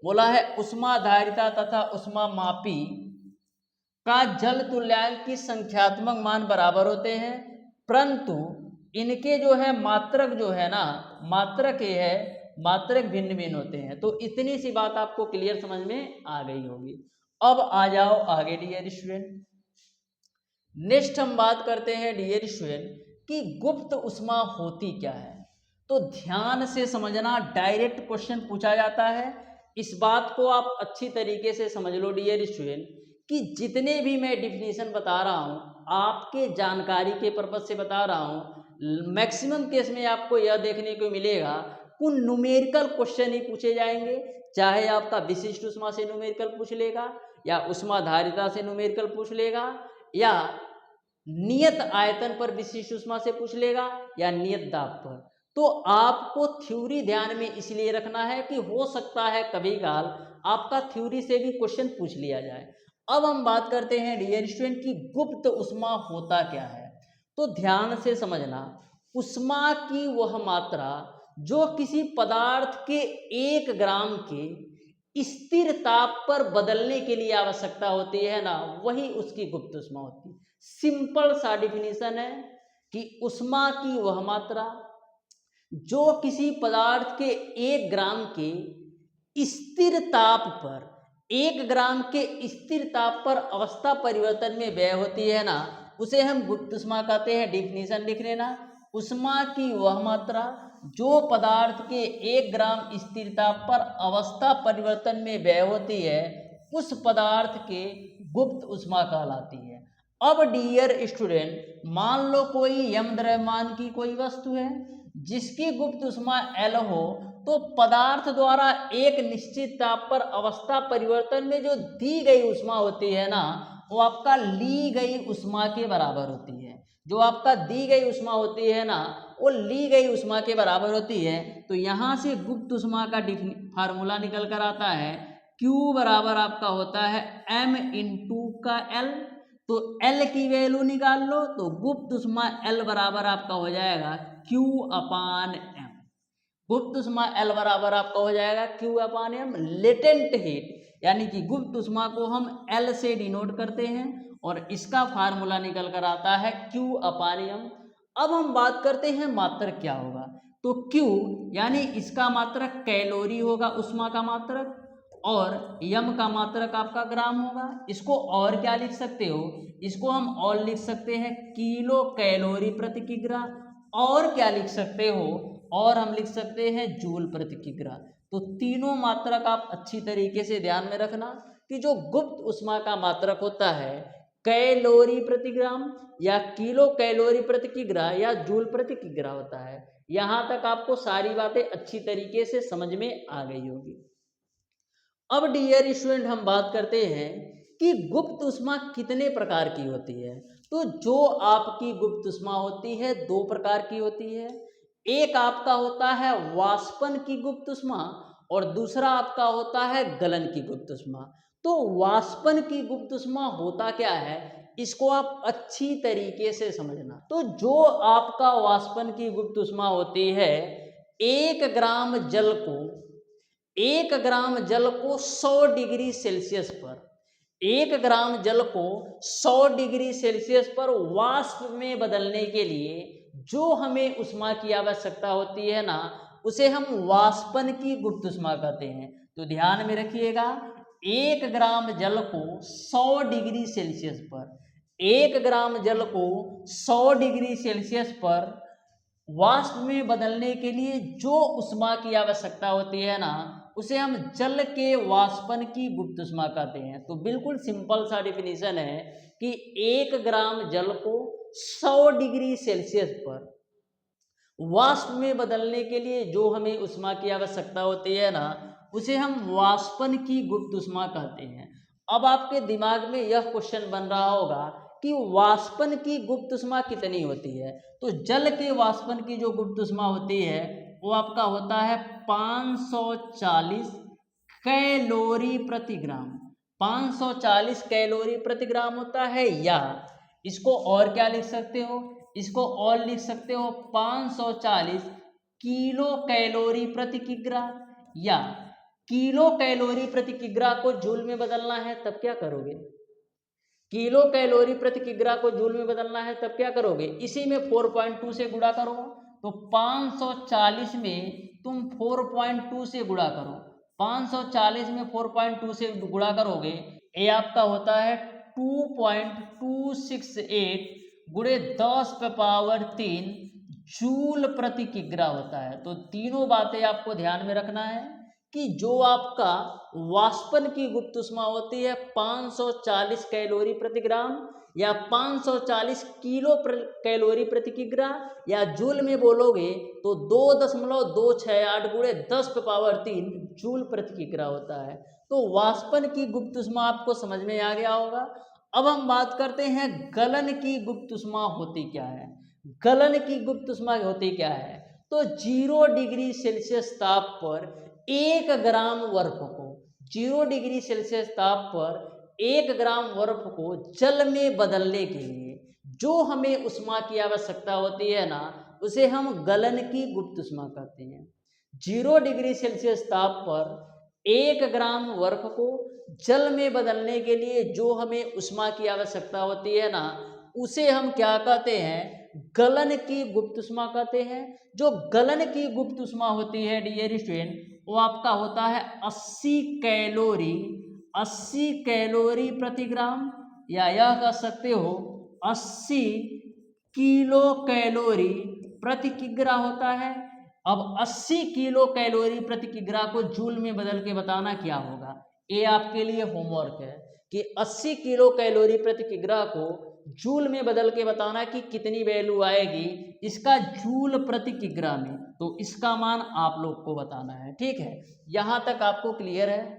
बोला है उष्माधारिता तथा उष्मा मापी का जल तुल्यांक की संख्यात्मक मान बराबर होते हैं, परंतु इनके जो है मात्रक जो है ना, मात्रक ये है, मात्रक भिन्न भिन्न होते हैं। तो इतनी सी बात आपको क्लियर समझ में आ गई होगी। अब आ जाओ आगे डियर स्टूडेंट, नेक्स्ट हम बात करते हैं डियर स्टूडेंट कि गुप्त उष्मा होती क्या है। तो ध्यान से समझना, डायरेक्ट क्वेश्चन पूछा जाता है। इस बात को आप अच्छी तरीके से समझ लो डियर स्टूडेंट कि जितने भी मैं डिफिनीशन बता रहा हूँ आपके जानकारी के पर्पज से बता रहा हूँ। मैक्सिमम केस में आपको यह देखने को मिलेगा कुछ न्यूमेरिकल क्वेश्चन ही पूछे जाएंगे, चाहे आपका विशिष्ट उष्मा से न्यूमेरिकल पूछ लेगा या उष्माधारिता से न्यूमेरिकल पूछ लेगा या नियत आयतन पर विशिष्ट उष्मा से पूछ लेगा या नियत दाब पर। तो आपको थ्योरी ध्यान में इसलिए रखना है कि हो सकता है कभी काल आपका थ्योरी से भी क्वेश्चन पूछ लिया जाए। अब हम बात करते हैं डियर स्टूडेंट की गुप्त उष्मा होता क्या है। तो ध्यान से समझना, उष्मा की वह मात्रा जो किसी पदार्थ के 1 ग्राम के स्थिर ताप पर बदलने के लिए आवश्यकता होती है ना, वही उसकी गुप्त उष्मा होती है। सिंपल सा डिफिनीशन है कि उष्मा की वह मात्रा जो किसी पदार्थ के 1 ग्राम के स्थिर ताप पर, 1 ग्राम के स्थिर ताप पर अवस्था परिवर्तन में व्यय होती है ना, उसे हम गुप्त उष्मा कहते हैं। डिफिनीशन लिख लेना, उष्मा की वह मात्रा जो पदार्थ के 1 ग्राम स्थिर ताप पर अवस्था परिवर्तन में व्यय होती है उस पदार्थ के गुप्त उष्मा कहलाती है। अब डियर स्टूडेंट, मान लो कोई यम द्रव्यमान की कोई वस्तु है जिसकी गुप्त उष्मा L हो, तो पदार्थ द्वारा एक निश्चित ताप पर अवस्था परिवर्तन में जो दी गई उष्मा होती है ना, वो आपका ली गई उष्मा के बराबर होती है। जो आपका दी गई उष्मा होती है ना, वो ली गई उष्मा के बराबर होती है। तो यहाँ से गुप्त उष्मा का फार्मूला निकल कर आता है, Q बराबर आपका होता है M इंटू का L। तो L की वैल्यू निकाल लो, तो गुप्त उष्मा L बराबर आपका हो जाएगा Q अपान M। गुप्त उष्मा L बराबर आपका हो जाएगा Q अपान M। लेटेंट हीट यानी कि गुप्त उष्मा को हम L से डिनोट करते हैं और इसका फार्मूला निकल कर आता है Q अपान M। अब हम बात करते हैं मात्रक क्या होगा। तो Q यानी इसका मात्रक कैलोरी होगा, उष्मा का मात्रक, और यम का मात्रक आपका ग्राम होगा। इसको और क्या लिख सकते हो, इसको हम और लिख सकते हैं किलो कैलोरी प्रति किग्रा, और क्या लिख सकते हो, और हम लिख सकते हैं जूल प्रति किग्रा। तो तीनों मात्रक आप अच्छी तरीके से ध्यान में रखना कि जो गुप्त उष्मा का मात्रक होता है कैलोरी प्रति ग्राम या किलो कैलोरी प्रति किग्रा या जूल प्रति किग्रा होता है। यहाँ तक आपको सारी बातें अच्छी तरीके से समझ में आ गई होगी। अब डियर स्टूडेंट, हम बात करते हैं कि गुप्त उष्मा कितने प्रकार की होती है। तो जो आपकी गुप्त उष्मा होती है दो प्रकार की होती है। एक आपका होता है वाष्पन की गुप्त उष्मा और दूसरा आपका होता है गलन की गुप्त उष्मा। तो वाष्पन की गुप्त उष्मा होता क्या है, इसको आप अच्छी तरीके से समझना। तो जो आपका वाष्पन की गुप्त उष्मा होती है, 1 ग्राम जल को 100 डिग्री सेल्सियस पर 1 ग्राम जल को 100 डिग्री सेल्सियस पर वाष्प में बदलने के लिए जो हमें उष्मा की आवश्यकता होती है ना, उसे हम वाष्पन की गुप्त उष्मा कहते हैं। तो ध्यान में रखिएगा, 1 ग्राम जल को 100 डिग्री सेल्सियस पर 1 ग्राम जल को 100 डिग्री सेल्सियस पर वाष्प में बदलने के लिए जो उष्मा की आवश्यकता होती है ना, उसे हम जल के वाष्पन की गुप्त उष्मा कहते हैं। तो बिल्कुल सिंपल सा डिफिनीशन है कि 1 ग्राम जल को 100 डिग्री सेल्सियस पर वाष्प में बदलने के लिए जो हमें उष्मा की आवश्यकता होती है ना, उसे हम वाष्पन की गुप्त उष्मा कहते हैं। अब आपके दिमाग में यह क्वेश्चन बन रहा होगा कि वाष्पन की गुप्त उष्मा कितनी होती है। तो जल के वाष्पन की जो गुप्त उष्मा होती है वो आपका होता है 540 कैलोरी प्रति ग्राम। 540 कैलोरी प्रति ग्राम होता है, या इसको और क्या लिख सकते हो, इसको और लिख सकते हो 540 किलो कैलोरी प्रति किग्रा। या किलो कैलोरी प्रति किग्रा को जूल में बदलना है तब क्या करोगे, किलो कैलोरी प्रति किग्रा को जूल में बदलना है तब क्या करोगे, इसी में 4.2 से गुणा करो। तो 540 में तुम 4.2 से गुणा करो, 540 में 4.2 से गुणा करोगे, ये आपका होता है 2.268 गुणे 10⁻³ जूल प्रति किग्रा होता है। तो तीनों बातें आपको ध्यान में रखना है कि जो आपका वाष्पन की गुप्त उष्मा होती है 540 कैलोरी प्रति ग्राम या 540 किलो कैलोरी प्रति किग्रा, या जूल में बोलोगे तो 2.268 गुणे 10⁻³ जूल प्रति किग्रा होता है। तो वाष्पन की गुप्त उष्मा आपको समझ में आ गया होगा। अब हम बात करते हैं गलन की गुप्त उष्मा होती क्या है। गलन की गुप्त उष्मा होती क्या है, तो 0 डिग्री सेल्सियस ताप पर 1 ग्राम बर्फ को 0 डिग्री सेल्सियस ताप पर 1 ग्राम बर्फ को जल में बदलने के लिए जो हमें उष्मा की आवश्यकता होती है ना, उसे हम गलन की गुप्त उष्मा कहते हैं। 0 डिग्री सेल्सियस ताप पर 1 ग्राम बर्फ को जल में बदलने के लिए जो हमें उष्मा की आवश्यकता होती है ना, उसे हम क्या कहते हैं, गलन की गुप्त उष्मा कहते हैं। जो गलन की गुप्त उष्मा होती है डियर स्टूडेंट, वो आपका होता है 80 कैलोरी प्रति ग्राम, या यह कह सकते हो 80 किलो कैलोरी प्रति किग्रा होता है। अब 80 किलो कैलोरी प्रति किग्रा को जूल में बदल के बताना क्या होगा, ये आपके लिए होमवर्क है कि 80 किलो कैलोरी प्रति किग्रा को जूल में बदल के बताना कि कितनी वैल्यू आएगी इसका जूल प्रति किग्रा में, तो इसका मान आप लोग को बताना है। ठीक है, यहाँ तक आपको क्लियर है।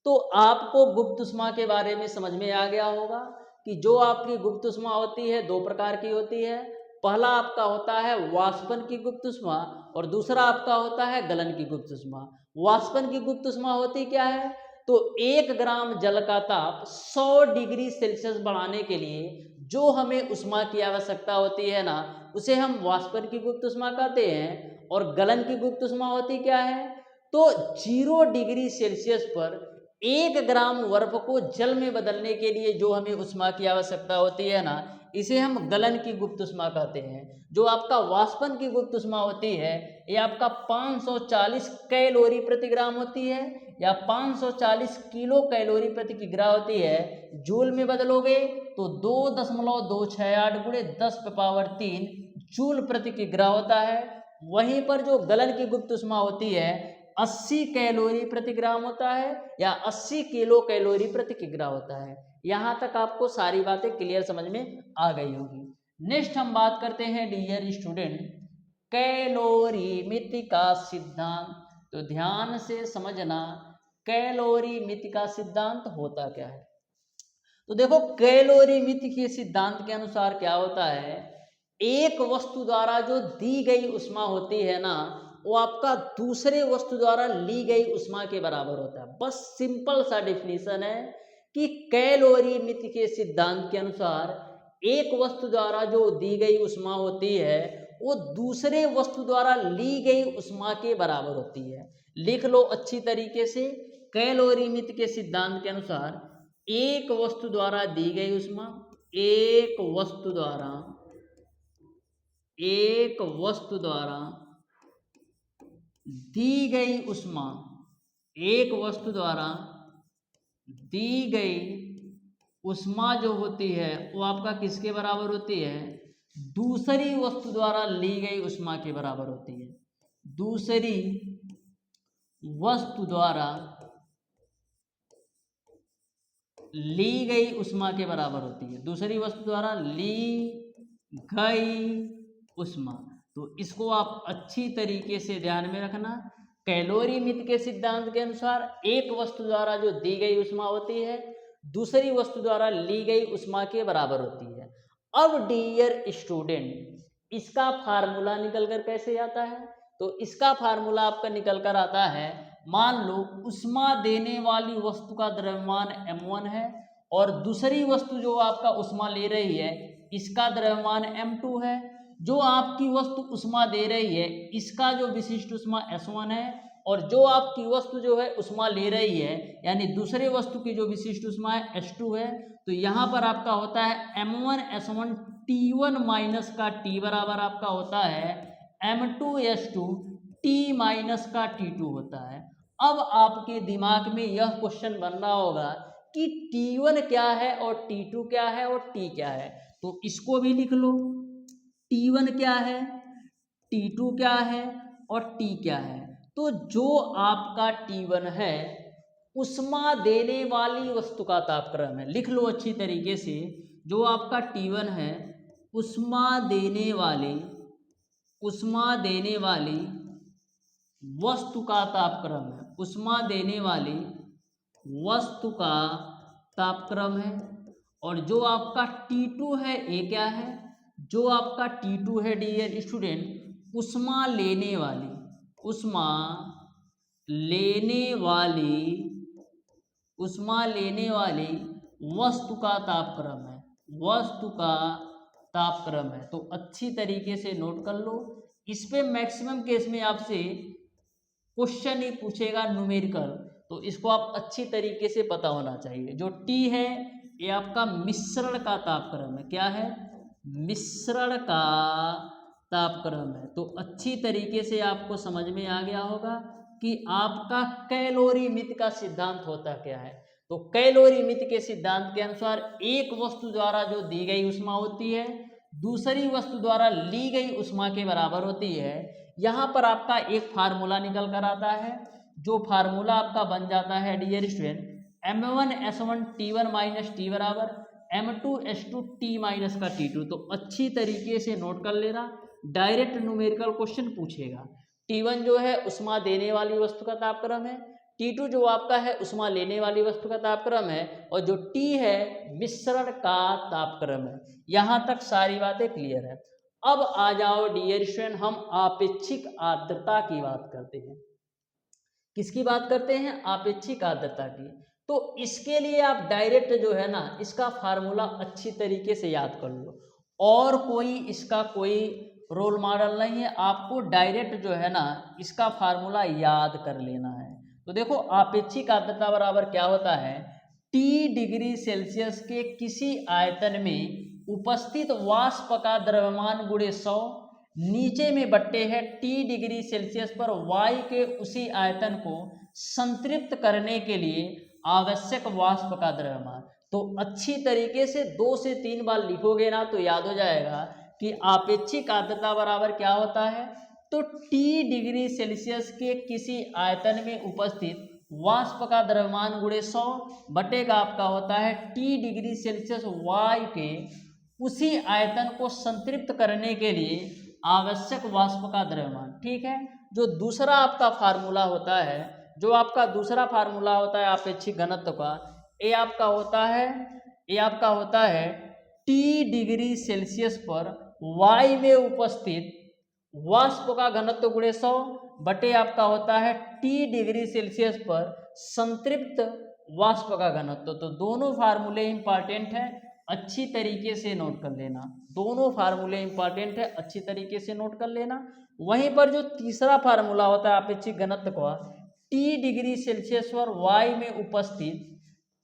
तो आपको गुप्त ऊष्मा के बारे में समझ में आ गया होगा कि जो आपकी गुप्त ऊष्मा होती है दो प्रकार की होती है। पहला आपका होता है वाष्पन की गुप्त ऊष्मा और दूसरा आपका होता है गलन की गुप्त ऊष्मा। वाष्पन की गुप्त ऊष्मा होती क्या है, तो 1 ग्राम जल का ताप 100 डिग्री सेल्सियस बढ़ाने के लिए जो हमें ऊष्मा की आवश्यकता होती है ना, उसे हम वाष्पन की गुप्त ऊष्मा कहते हैं। और गलन की गुप्त ऊष्मा होती क्या है, तो 0 डिग्री सेल्सियस पर 1 ग्राम बर्फ को जल में बदलने के लिए जो हमें ऊष्मा की आवश्यकता होती है ना, इसे हम गलन की गुप्त ऊष्मा कहते हैं। जो आपका वाष्पन की गुप्त ऊष्मा होती है ये आपका 540 कैलोरी प्रति ग्राम होती है या 540 किलो कैलोरी प्रति किग्रा होती है। जूल में बदलोगे तो 2.268 गुणे 10⁻³ जूल प्रति किग्रा होता है। वहीं पर जो गलन की गुप्त ऊष्मा होती है 80 कैलोरी प्रति ग्राम होता है या 80 किलो कैलोरी प्रति किग्रा होता है। यहाँ तक आपको सारी बातें क्लियर समझ में आ गई होगी। नेक्स्ट हम बात करते हैं डियर स्टूडेंट कैलोरीमिति का सिद्धांत। तो ध्यान से समझना कैलोरीमिति का सिद्धांत होता क्या है। तो देखो कैलोरीमिति के सिद्धांत के अनुसार क्या होता है, एक वस्तु द्वारा जो दी गई ऊष्मा होती है ना वो आपका दूसरे वस्तु द्वारा ली गई ऊष्मा के बराबर होता है। बस सिंपल सा डेफिनेशन है कि कैलोरीमिति के सिद्धांत के अनुसार एक वस्तु द्वारा जो दी गई ऊष्मा होती है वो दूसरे वस्तु द्वारा ली गई ऊष्मा के बराबर होती है। लिख लो अच्छी तरीके से, कैलोरीमिति के सिद्धांत के अनुसार एक वस्तु द्वारा दी गई ऊष्मा, एक वस्तु द्वारा दी गई ऊष्मा, एक वस्तु द्वारा दी गई ऊष्मा जो होती है वो आपका किसके बराबर होती है, दूसरी वस्तु द्वारा ली गई ऊष्मा के बराबर होती है। दूसरी वस्तु द्वारा ली गई ऊष्मा के बराबर होती है। दूसरी वस्तु द्वारा ली गई ऊष्मा, तो इसको आप अच्छी तरीके से ध्यान में रखना। कैलोरीमिति के सिद्धांत के अनुसार एक वस्तु द्वारा जो दी गई ऊष्मा होती है दूसरी वस्तु द्वारा ली गई ऊष्मा के बराबर होती है। अब डियर स्टूडेंट इसका फार्मूला निकल कर कैसे आता है, तो इसका फार्मूला आपका निकल कर आता है, मान लो ऊष्मा देने वाली वस्तु का द्रव्यमान m1 है और दूसरी वस्तु जो आपका ऊष्मा ले रही है इसका द्रव्यमान m2 है। जो आपकी वस्तु ऊष्मा दे रही है इसका जो विशिष्ट ऊष्मा S1 है और जो आपकी वस्तु जो है ऊष्मा ले रही है यानी दूसरे वस्तु की जो विशिष्ट ऊष्मा है S2 है। तो यहाँ पर आपका होता है M1S1 T1 माइनस का T बराबर आपका होता है M2S2 T माइनस का T2 होता है। अब आपके दिमाग में यह क्वेश्चन बन रहा होगा कि T1 क्या है और T2 क्या है और T क्या है, तो इसको भी लिख लो। T1 क्या है, T2 क्या है और T क्या है। तो जो आपका T1 है ऊष्मा देने वाली वस्तु का तापक्रम है, लिख लो अच्छी तरीके से। जो आपका T1 है ऊष्मा देने वाली वस्तु का तापक्रम है, ऊष्मा देने वाली वस्तु का तापक्रम है। और जो आपका T2 है ये क्या है, जो आपका T2 है डियर स्टूडेंट ऊष्मा लेने वाली वस्तु का तापक्रम है। तो अच्छी तरीके से नोट कर लो। इस पे मैक्सिमम केस में आपसे क्वेश्चन ही पूछेगा न्यूमेरिकल, तो इसको आप अच्छी तरीके से पता होना चाहिए। जो T है ये आपका मिश्रण का तापक्रम है। क्या है, मिश्रण का तापक्रम है। तो अच्छी तरीके से आपको समझ में आ गया होगा कि आपका कैलोरीमिति का सिद्धांत होता क्या है। तो कैलोरीमिति के सिद्धांत के अनुसार एक वस्तु द्वारा जो दी गई ऊष्मा होती है दूसरी वस्तु द्वारा ली गई ऊष्मा के बराबर होती है। यहाँ पर आपका एक फार्मूला निकल कर आता है। जो फार्मूला आपका बन जाता है dear student, M1S1 T1 minus T बराबर M2S2 T माइनस का T2। तो अच्छी तरीके से नोट कर लेना, डायरेक्ट न्यूमेरिकल क्वेश्चन पूछेगा। T1 जो है उष्मा देने वाली वस्तु का तापक्रम है, T2 जो आपका है उष्मा लेने वाली वस्तु का तापक्रम है, और जो T है मिश्रण का तापक्रम है। यहाँ तक सारी बातें क्लियर है। अब आ जाओ डियर स्टूडेंट, हम आपेक्षिक आर्द्रता की बात करते हैं। किसकी बात करते हैं? आपेक्षिक आर्द्रता की। तो इसके लिए आप डायरेक्ट जो है ना, इसका फार्मूला अच्छी तरीके से याद कर लो, और कोई इसका कोई रोल मॉडल नहीं है, आपको डायरेक्ट जो है ना इसका फार्मूला याद कर लेना है। तो देखो, आपेक्षिक आर्द्रता बराबर क्या होता है, T डिग्री सेल्सियस के किसी आयतन में उपस्थित वाष्प का द्रव्यमान गुणे 100, नीचे में बट्टे है T डिग्री सेल्सियस पर वायु के उसी आयतन को संतृप्त करने के लिए आवश्यक वाष्प का द्रव्यमान। तो अच्छी तरीके से 2 से 3 बार लिखोगे ना तो याद हो जाएगा कि आपेक्षिक आर्द्रता बराबर क्या होता है। तो T डिग्री सेल्सियस के किसी आयतन में उपस्थित वाष्प का द्रव्यमान गुणे 100 बटे का आपका होता है T डिग्री सेल्सियस वायु के उसी आयतन को संतृप्त करने के लिए आवश्यक वाष्प का द्रव्यमान। ठीक है, जो दूसरा आपका फार्मूला होता है, जो आपका दूसरा फार्मूला होता है आपेक्षिक घनत्व का, ये आपका होता है T डिग्री सेल्सियस पर वायु में उपस्थित वाष्प का घनत्व गुणे 100 बटे आपका होता है T डिग्री सेल्सियस पर संतृप्त वाष्प का घनत्व। तो दोनों फार्मूले इंपॉर्टेंट है, अच्छी तरीके से नोट कर लेना। दोनों फार्मूले इंपॉर्टेंट है, अच्छी तरीके से नोट कर लेना। वहीं पर जो तीसरा फार्मूला होता है आपेक्षिक घनत्व का, T डिग्री सेल्सियस पर वायु में उपस्थित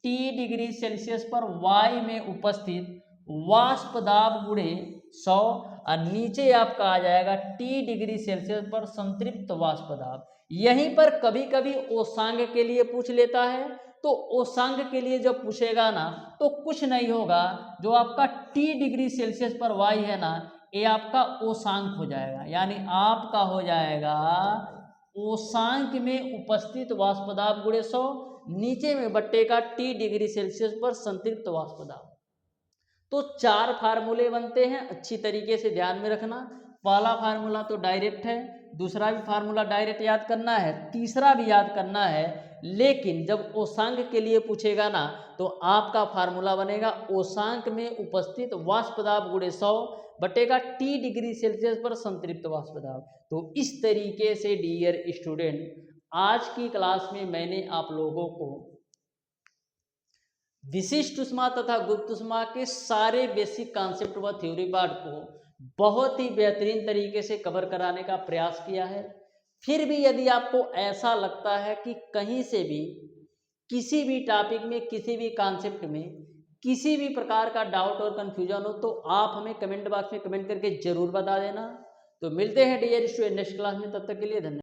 T डिग्री सेल्सियस पर वायु में उपस्थित वाष्प दाब गुणे 100, और नीचे आपका आ जाएगा T डिग्री सेल्सियस पर संतृप्त वाष्प दाब। यहीं पर कभी कभी ओसांग के लिए पूछ लेता है, तो ओसांग के लिए जब पूछेगा ना तो कुछ नहीं होगा, जो आपका T डिग्री सेल्सियस पर वायु है ना, ये आपका ओसांक हो जाएगा, यानी आपका हो जाएगा ओसांक में उपस्थित वाष्प दाब गुणे 100, नीचे में बट्टे का T डिग्री सेल्सियस पर संतृप्त वाष्प दाब। तो 4 फार्मूले बनते हैं, अच्छी तरीके से ध्यान में रखना। पहला फार्मूला तो डायरेक्ट है, दूसरा भी फार्मूला डायरेक्ट याद करना है, तीसरा भी याद करना है। लेकिन जब ओसांक के लिए पूछेगा ना तो आपका फार्मूला बनेगा ओसांक में उपस्थित वाष्प दाब गुणे 100 बटेगा T डिग्री सेल्सियस पर संतृप्त वाष्प दाब। तो इस तरीके से डियर स्टूडेंट, आज की क्लास में मैंने आप लोगों को विशिष्ट ऊष्मा तथा गुप्त ऊष्मा के सारे बेसिक कॉन्सेप्ट व थ्योरी पार्ट को बहुत ही बेहतरीन तरीके से कवर कराने का प्रयास किया है। फिर भी यदि आपको ऐसा लगता है कि कहीं से भी किसी भी टॉपिक में, किसी भी कॉन्सेप्ट में किसी भी प्रकार का डाउट और कन्फ्यूजन हो, तो आप हमें कमेंट बॉक्स में कमेंट करके जरूर बता देना। तो मिलते हैं डियर स्टूडेंट नेक्स्ट क्लास में, तब तक के लिए धन्यवाद।